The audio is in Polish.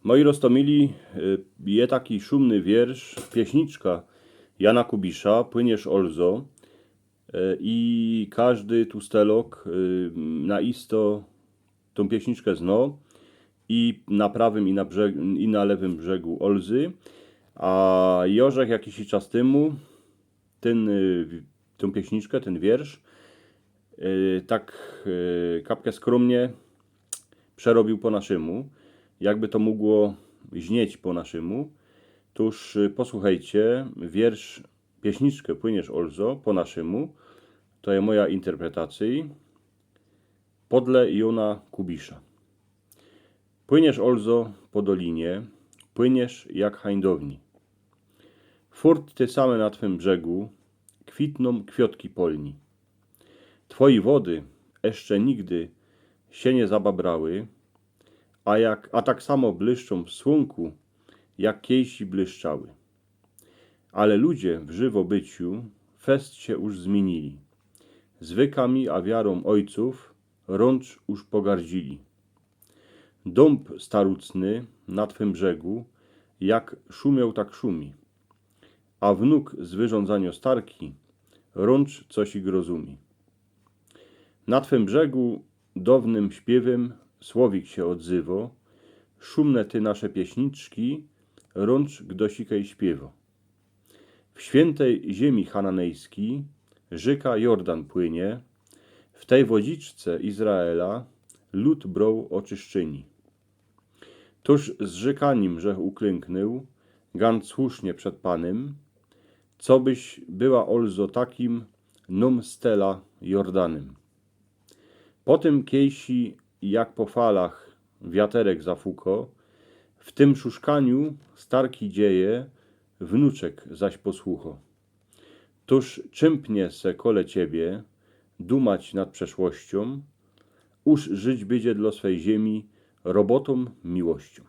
Moi roztomili, je taki szumny wiersz, pieśniczka Jana Kubisza, Płyniesz Olzo, i każdy tustelok na isto tą pieśniczkę zno i na prawym i na lewym brzegu Olzy, a Jorzech jakiś czas temu tą pieśniczkę, ten wiersz tak kapkę skromnie przerobił po naszemu, jakby to mogło znieć po naszemu. Tuż posłuchajcie, wiersz, pieśniczkę Płyniesz Olzo po naszemu, to jest moja interpretacja, podle Jana Kubisza. Płyniesz Olzo po dolinie, płyniesz jak hańdowni. Furt ty same na twym brzegu, kwitną kwiotki polni. Twoi wody jeszcze nigdy się nie zababrały, a tak samo błyszczą w słonku, jak kiejsi błyszczały. Ale ludzie w żywobyciu fest się już zmienili. Zwykami a wiarą ojców rącz już pogardzili. Dąb starucny na twym brzegu, jak szumiał, tak szumi. A wnuk z wyrządzania starki rącz coś ich rozumi. Na twym brzegu downym śpiewem słowik się odzywo, szumne ty nasze pieśniczki, rącz gdosikej śpiewo. W świętej ziemi chananejskiej rzeka Jordan płynie, w tej wodziczce Izraela lud brał oczyszczyni. Tuż z rzekanim żech uklęknął, gan słusznie przed Panem, co byś była Olzo takim nom stela Jordanem. Potem kiejsi jak po falach wiaterek zafuko, w tym szuszkaniu starki dzieje, wnuczek zaś posłucho. Tuż czympnie se kole ciebie, dumać nad przeszłością, uż żyć będzie dla swej ziemi robotą, miłością.